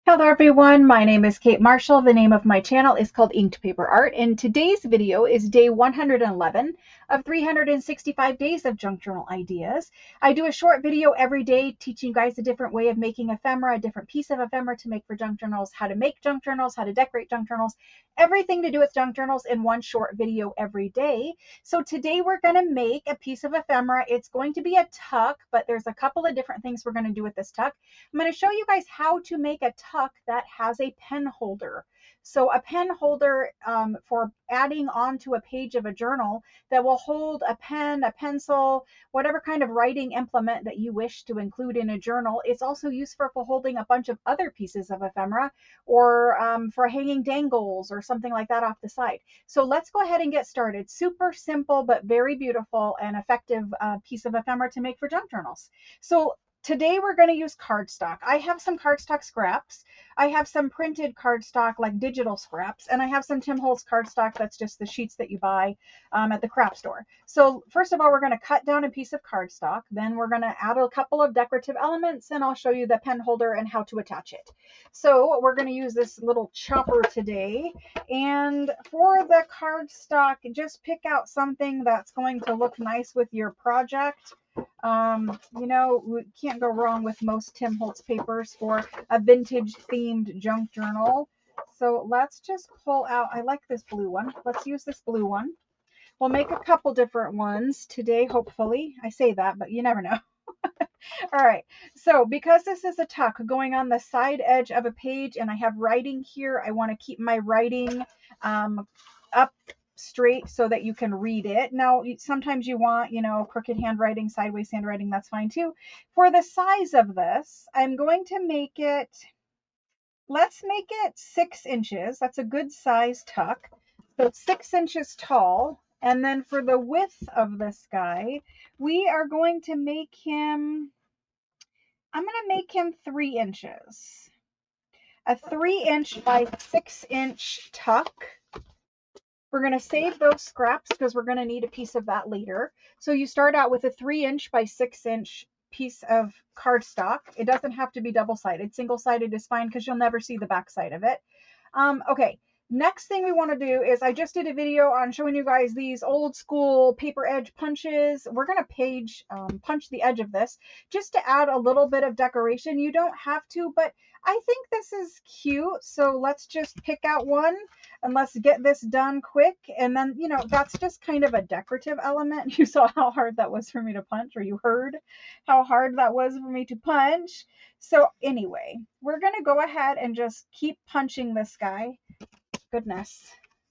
Hello everyone, my name is Kate Marshall. The name of my channel is called Inked Paper Art, and today's video is day 111 of 365 days of junk journal ideas. I do a short video every day teaching you guys a different way of making ephemera, a different piece of ephemera to make for junk journals, how to make junk journals, how to decorate junk journals, everything to do with junk journals in one short video every day. So today we're going to make a piece of ephemera. It's going to be a tuck, but there's a couple of different things we're going to do with this tuck. I'm going to show you guys how to make a tuck that has a pen holder. So a pen holder for adding onto a page of a journal that will hold a pen, a pencil, whatever kind of writing implement that you wish to include in a journal. It's also useful for holding a bunch of other pieces of ephemera or for hanging dangles or something like that off the side. So let's go ahead and get started. Super simple but very beautiful and effective piece of ephemera to make for junk journals. So today we're going to use cardstock. I have some cardstock scraps. I have some printed cardstock, like digital scraps, and I have some Tim Holtz cardstock. That's just the sheets that you buy at the craft store. So first of all, we're going to cut down a piece of cardstock. Then we're going to add a couple of decorative elements, and I'll show you the pen holder and how to attach it. So we're going to use this little chopper today. And for the cardstock, just pick out something that's going to look nice with your project. We can't go wrong with most Tim Holtz papers for a vintage themed junk journal. So let's just pull out, I like this blue one. Let's use this blue one. We'll make a couple different ones today, hopefully. I say that, but you never know. All right, so because this is a tuck going on the side edge of a page and I have writing here, I want to keep my writing up straight so that you can read it. Now, sometimes you want, crooked handwriting, sideways handwriting, that's fine too. For the size of this, I'm going to make it, let's make it 6 inches. That's a good size tuck. So it's 6 inches tall. And then for the width of this guy, we are going to make him, I'm going to make him 3 inches. A 3-inch by 6-inch tuck. We're going to save those scraps because we're going to need a piece of that later. So you start out with a 3-inch by 6-inch piece of cardstock. It doesn't have to be double-sided. Single-sided is fine because you'll never see the back side of it. Okay, next thing we want to do is I just did a video on showing you guys these old school paper edge punches. We're going to punch the edge of this just to add a little bit of decoration. You don't have to, but I think this is cute. So let's just pick out one and let's get this done quick. And then, that's just kind of a decorative element. You saw how hard that was for me to punch, or you heard how hard that was for me to punch. So anyway, we're going to go ahead and just keep punching this guy. Goodness,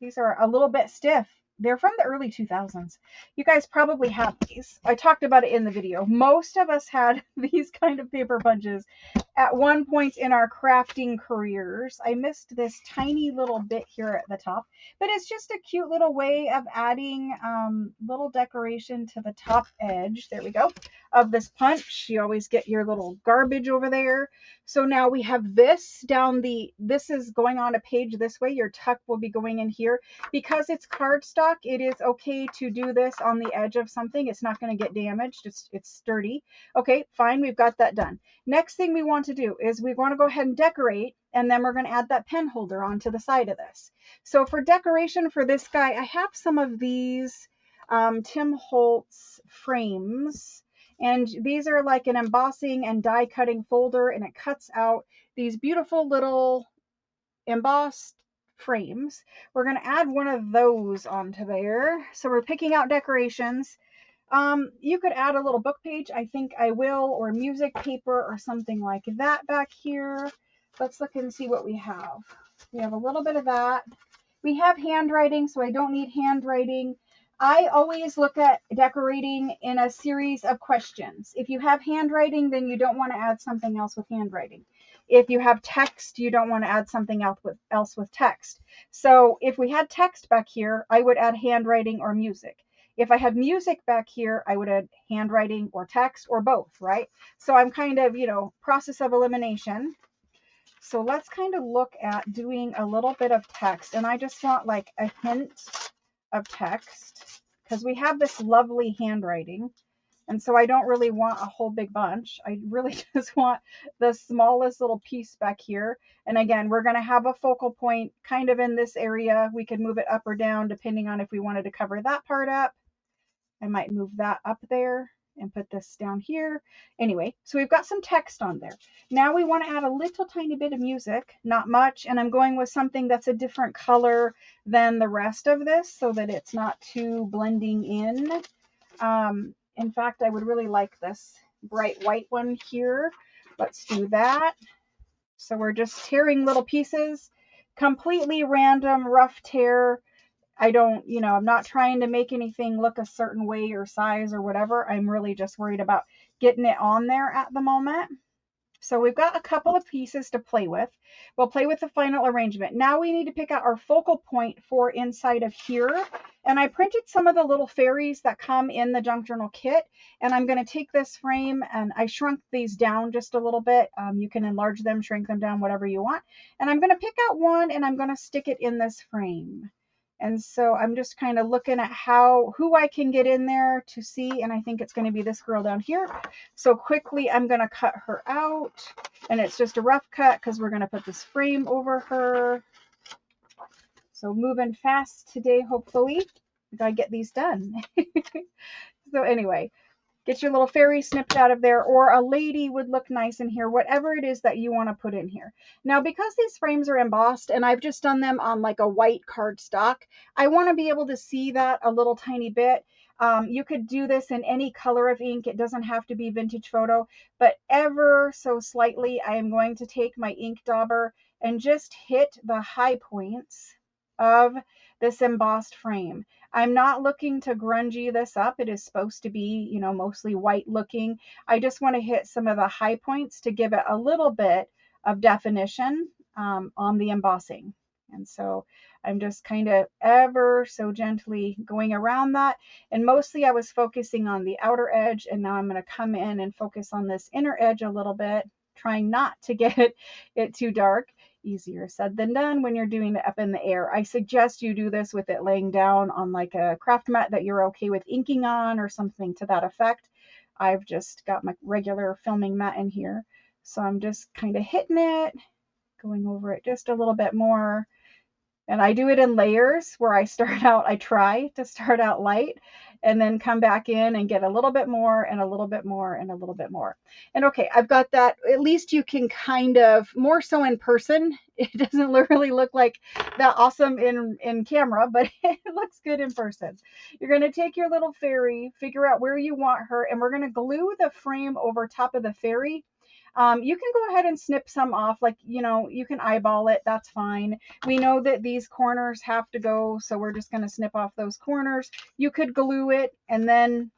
these are a little bit stiff. They're from the early 2000s. You guys probably have these. I talked about it in the video. Most of us had these kind of paper punches at one point in our crafting careers. I missed this tiny little bit here at the top, but it's just a cute little way of adding little decoration to the top edge. There we go. Of this punch. You always get your little garbage over there. So now we have this this is going on a page this way. Your tuck will be going in here. Because it's cardstock, it is okay to do this on the edge of something. It's not going to get damaged. It's sturdy. Okay, fine. We've got that done. Next thing we want to do is we want to go ahead and decorate, and then we're going to add that pen holder onto the side of this. So for decoration for this guy, I have some of these Tim Holtz frames. And these are like an embossing and die cutting folder, and it cuts out these beautiful little embossed frames. We're going to add one of those onto there. So we're picking out decorations. You could add a little book page. I think I will, or music paper or something like that back here. Let's look and see what we have. We have a little bit of that. We have handwriting, so I don't need handwriting. I always look at decorating in a series of questions. If you have handwriting, then you don't want to add something else with handwriting. If you have text, you don't want to add something else with text. So if we had text back here, I would add handwriting or music. If I had music back here, I would add handwriting or text or both, right? So I'm kind of, process of elimination. So let's kind of look at doing a little bit of text. And I just want like a hint of text because we have this lovely handwriting. And so I don't really want a whole big bunch. I really just want the smallest little piece back here. And again, we're going to have a focal point kind of in this area. We could move it up or down depending on if we wanted to cover that part up. I might move that up there and put this down here. Anyway, so we've got some text on there. Now we want to add a little tiny bit of music, not much, and I'm going with something that's a different color than the rest of this so that it's not too blending in. In fact, I would really like this bright white one here. Let's do that. So we're just tearing little pieces, completely random, rough tear. I don't, I'm not trying to make anything look a certain way or size or whatever. I'm really just worried about getting it on there at the moment. So we've got a couple of pieces to play with. We'll play with the final arrangement. Now we need to pick out our focal point for inside of here. And I printed some of the little fairies that come in the junk journal kit. And I'm going to take this frame and I shrunk these down just a little bit. You can enlarge them, shrink them down, whatever you want. And I'm going to pick out one and I'm going to stick it in this frame. And so I'm just kind of looking at who I can get in there to see. And I think it's going to be this girl down here. So quickly, I'm going to cut her out. And it's just a rough cut because we're going to put this frame over her. So moving fast today, hopefully. We got to get these done. So anyway, get your little fairy snipped out of there, or a lady would look nice in here, whatever it is that you want to put in here. Now, because these frames are embossed and I've just done them on like a white cardstock, I want to be able to see that a little tiny bit. You could do this in any color of ink. It doesn't have to be vintage photo, but ever so slightly, I am going to take my ink dauber and just hit the high points of this embossed frame. I'm not looking to grungy this up. It is supposed to be, mostly white looking. I just want to hit some of the high points to give it a little bit of definition on the embossing. And so I'm just kind of ever so gently going around that. And mostly I was focusing on the outer edge, and now I'm going to come in and focus on this inner edge a little bit, trying not to get it too dark. Easier said than done when you're doing it up in the air. I suggest you do this with it laying down on like a craft mat that you're okay with inking on or something to that effect. I've just got my regular filming mat in here. So I'm just kind of hitting it, going over it just a little bit more. And I do it in layers where I try to start out light and then come back in and get a little bit more and a little bit more and a little bit more. And okay, I've got that. At least you can kind of, more so in person. It doesn't really look like that awesome in camera, but it looks good in person. You're going to take your little fairy, figure out where you want her, and we're going to glue the frame over top of the fairy. You can go ahead and snip some off, like, you can eyeball it. That's fine. We know that these corners have to go, so we're just going to snip off those corners. You could glue it and then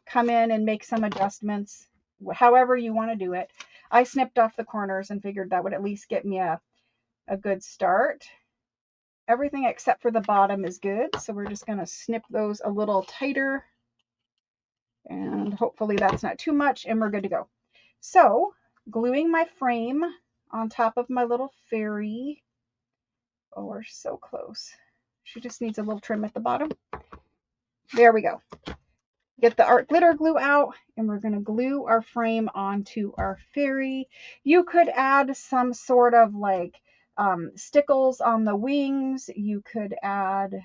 come in and make some adjustments, however you want to do it. I snipped off the corners and figured that would at least get me a good start. Everything except for the bottom is good, so we're just going to snip those a little tighter. And hopefully that's not too much, and we're good to go. So, gluing my frame on top of my little fairy. Oh, we're so close. She just needs a little trim at the bottom. There we go. Get the art glitter glue out, and we're going to glue our frame onto our fairy. You could add some sort of like stickles on the wings. You could add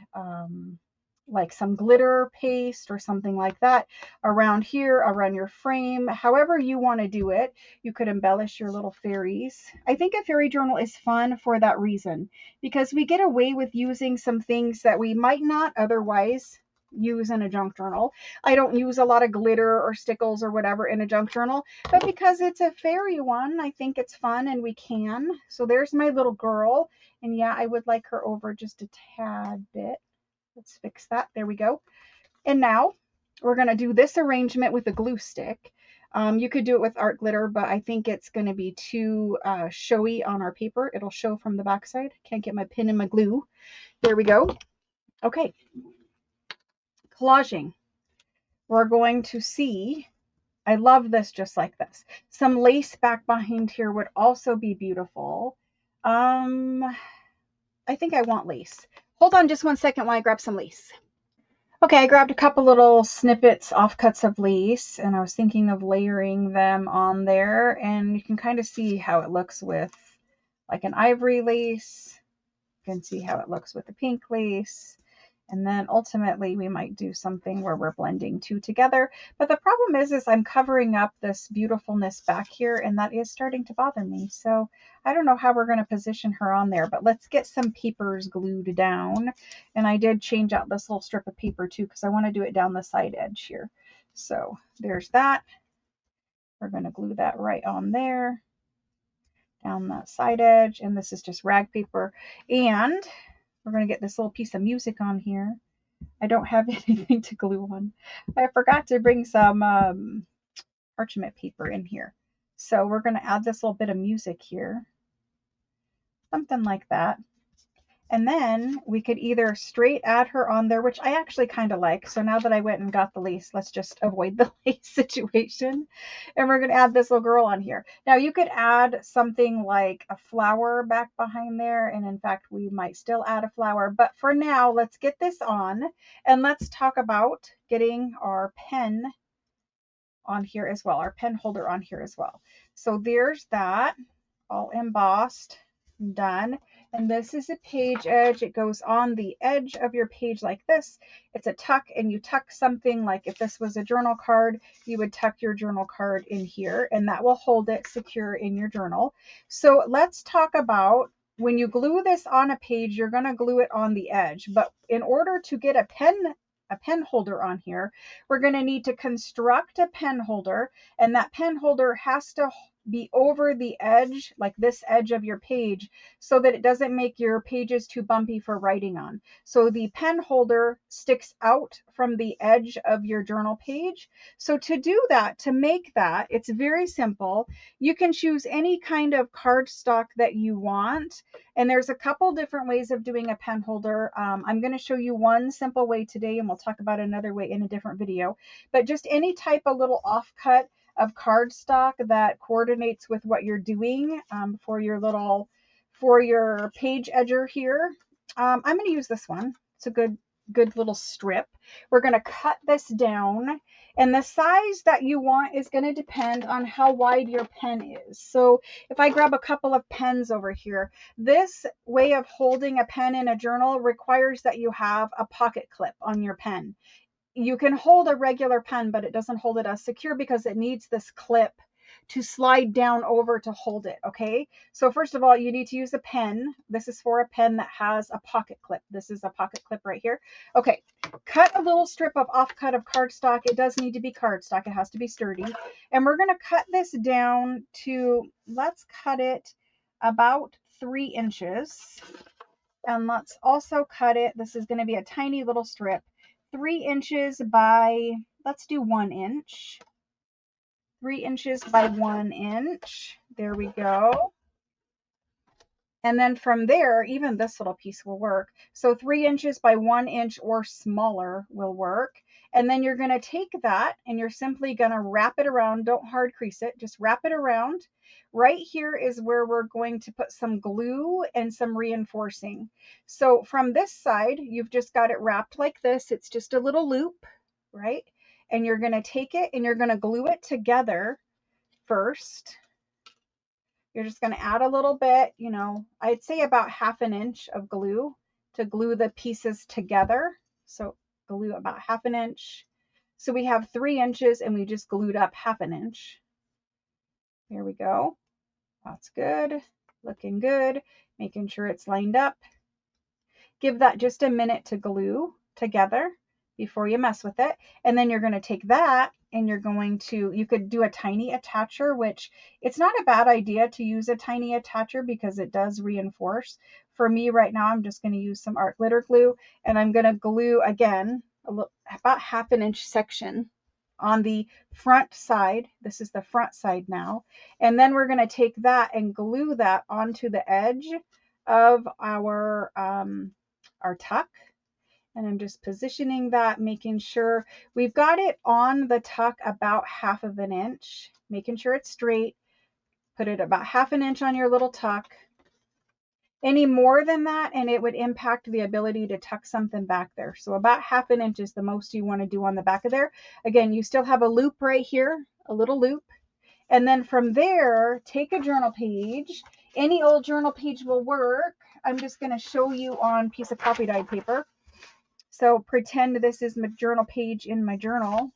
like some glitter paste or something like that around here, around your frame. However you want to do it, you could embellish your little fairies. I think a fairy journal is fun for that reason, because we get away with using some things that we might not otherwise use in a junk journal. I don't use a lot of glitter or stickles or whatever in a junk journal, but because it's a fairy one, I think it's fun and we can. So there's my little girl, and yeah, I would like her over just a tad bit. Let's fix that. There we go. And now we're going to do this arrangement with a glue stick. You could do it with art glitter, but I think it's going to be too showy on our paper. It'll show from the backside. Can't get my pin and my glue. There we go. Okay. Collaging. We're going to see, I love this just like this. Some lace back behind here would also be beautiful. I think I want lace. Hold on just one second while I grab some lace. Okay, I grabbed a couple little snippets, offcuts of lace, and I was thinking of layering them on there, and you can kind of see how it looks with like an ivory lace. You can see how it looks with the pink lace. And then ultimately we might do something where we're blending two together. But the problem is I'm covering up this beautifulness back here, and that is starting to bother me. So I don't know how we're going to position her on there, but let's get some papers glued down. And I did change out this little strip of paper too, because I want to do it down the side edge here. So there's that. We're going to glue that right on there, down that side edge. And this is just rag paper. And we're going to get this little piece of music on here. I don't have anything to glue on. I forgot to bring some parchment paper in here. So we're going to add this little bit of music here. Something like that. And then we could either straight add her on there, which I actually kind of like. So now that I went and got the lace, let's just avoid the lace situation. And we're going to add this little girl on here. Now you could add something like a flower back behind there. And in fact, we might still add a flower. But for now, let's get this on. And let's talk about getting our pen on here as well, our pen holder on here as well. So there's that, all embossed, done. And this is a page edge. It goes on the edge of your page like this. It's a tuck, and you tuck something like if this was a journal card, you would tuck your journal card in here, and that will hold it secure in your journal. So let's talk about when you glue this on a page, you're going to glue it on the edge. But in order to get a pen holder on here, we're going to need to construct a pen holder, and that pen holder has to be over the edge, like this edge of your page, so that it doesn't make your pages too bumpy for writing on. So the pen holder sticks out from the edge of your journal page. So to do that, to make that, it's very simple. You can choose any kind of cardstock that you want. And there's a couple different ways of doing a pen holder. I'm going to show you one simple way today, and we'll talk about another way in a different video. But just any type of little offcut of cardstock that coordinates with what you're doing for your page edger here. I'm going to use this one. It's a good little strip. We're going to cut this down, and the size that you want is going to depend on how wide your pen is. So if I grab a couple of pens over here, this way of holding a pen in a journal requires that you have a pocket clip on your pen. You can hold a regular pen, but it doesn't hold it as secure because it needs this clip to slide down over to hold it. Okay, so first of all, you need to use a pen. This is for a pen that has a pocket clip. This is a pocket clip right here. Okay, cut a little strip of offcut of cardstock. It does need to be cardstock. It has to be sturdy. And we're going to cut this down to, let's cut it about 3 inches. And let's also cut it, this is going to be a tiny little strip, 3 inches by, let's do 1 inch. 3 inches by 1 inch. There we go. And then from there, even this little piece will work. So 3 inches by 1 inch or smaller will work. And then you're going to take that and you're simply going to wrap it around. Don't hard crease it, just wrap it around. Right here is where we're going to put some glue and some reinforcing. So from this side, you've just got it wrapped like this. It's just a little loop, right? And you're going to take it and you're going to glue it together first. You're just going to add a little bit, I'd say about 1/2 inch of glue to glue the pieces together. So glue about 1/2 inch. So we have 3 inches and we just glued up 1/2 inch. There we go. That's good. Looking good. Making sure it's lined up. Give that just a minute to glue together before you mess with it. And then you're going to take that and you're going to, you could do a tiny attacher, which it's not a bad idea to use a tiny attacher because it does reinforce. For me right now, I'm just going to use some art glitter glue, and I'm going to glue again about 1/2 inch section on the front side. This is the front side now. And then we're going to take that and glue that onto the edge of our tuck. And I'm just positioning that, making sure we've got it on the tuck about 1/2 inch, making sure it's straight. Put it about 1/2 inch on your little tuck. Any more than that, and it would impact the ability to tuck something back there. So about 1/2 inch is the most you want to do on the back of there. Again, you still have a loop right here, a little loop. And then from there, take a journal page. Any old journal page will work. I'm just going to show you on a piece of copy dyed paper. So pretend this is my journal page in my journal.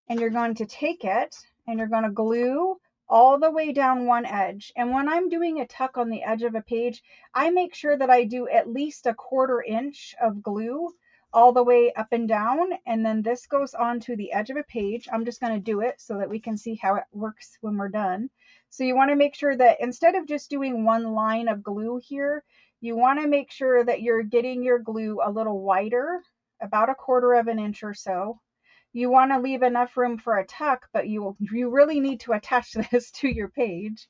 And you're going to take it and you're going to glue all the way down one edge. And when I'm doing a tuck on the edge of a page, I make sure that I do at least 1/4 inch of glue all the way up and down. And then this goes onto the edge of a page. I'm just going to do it so that we can see how it works when we're done. So you want to make sure that instead of just doing one line of glue here, you want to make sure that you're getting your glue a little wider, about 1/4 inch or so. You want to leave enough room for a tuck, but you really need to attach this to your page.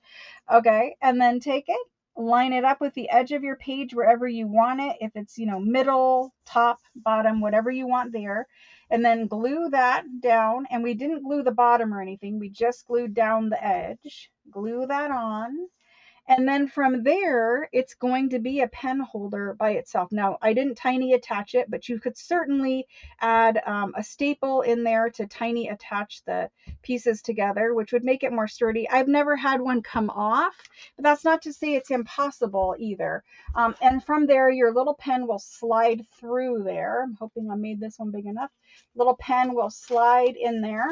Okay, and then take it, line it up with the edge of your page wherever you want it. If it's, middle, top, bottom, whatever you want there. And then glue that down. And we didn't glue the bottom or anything. We just glued down the edge. Glue that on. And then from there, it's going to be a pen holder by itself. Now, I didn't tiny attach it, but you could certainly add a staple in there to tiny attach the pieces together, which would make it more sturdy. I've never had one come off, but that's not to say it's impossible either. And from there, your little pen will slide through there. I'm hoping I made this one big enough. Little pen will slide in there,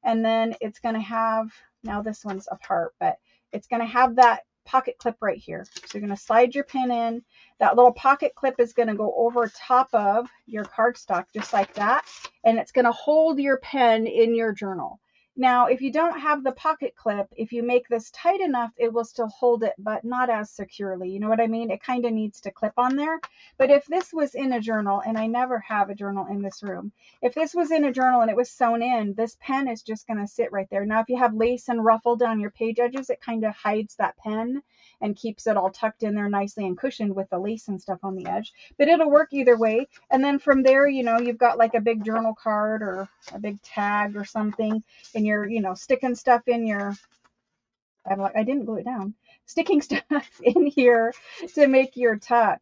and then it's going to have, now this one's apart, but it's going to have that pocket clip right here. So you're going to slide your pen in. That little pocket clip is going to go over top of your cardstock just like that, and it's going to hold your pen in your journal. Now, if you don't have the pocket clip, if you make this tight enough, it will still hold it, but not as securely. You know what I mean? It kind of needs to clip on there. But if this was in a journal, and I never have a journal in this room, if this was in a journal and it was sewn in, this pen is just going to sit right there. Now, if you have lace and ruffle down your page edges, it kind of hides that pen and keeps it all tucked in there nicely and cushioned with the lace and stuff on the edge. But it'll work either way. And then from there, you've got like a big journal card or a big tag or something, and you're, sticking stuff in your, I didn't glue it down, sticking stuff in here to make your tuck.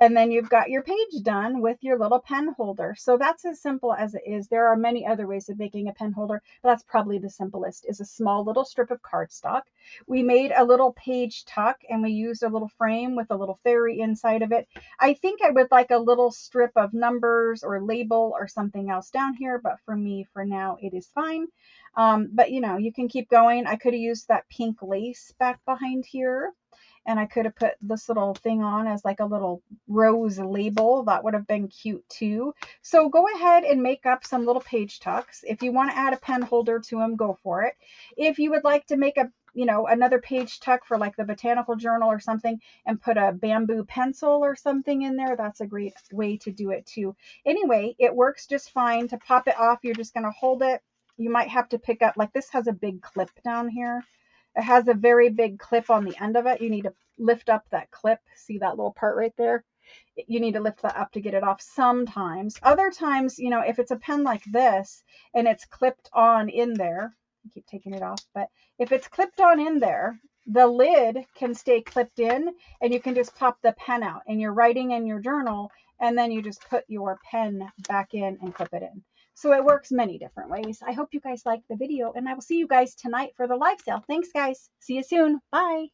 And then you've got your page done with your little pen holder. So that's as simple as it is. There are many other ways of making a pen holder, but that's probably the simplest, is a small little strip of cardstock. We made a little page tuck and we used a little frame with a little fairy inside of it. I think I would like a little strip of numbers or label or something else down here, but for me, for now, it is fine. But you can keep going. I could have used that pink lace back behind here, and I could have put this little thing on as like a little rose label. That would have been cute too. So go ahead and make up some little page tucks. If you want to add a pen holder to them, go for it. If you would like to make a another page tuck for like the botanical journal or something and put a bamboo pencil or something in there, that's a great way to do it too. Anyway, it works just fine. To pop it off, you're just going to hold it. You might have to pick up, like this has a big clip down here. It has a very big clip on the end of it. You need to lift up that clip. See that little part right there? You need to lift that up to get it off sometimes. Other times, if it's a pen like this and it's clipped on in there, I keep taking it off, but if it's clipped on in there, the lid can stay clipped in and you can just pop the pen out and you're writing in your journal, and then you just put your pen back in and clip it in. So it works many different ways. I hope you guys liked the video, and I will see you guys tonight for the live sale. Thanks, guys. See you soon. Bye.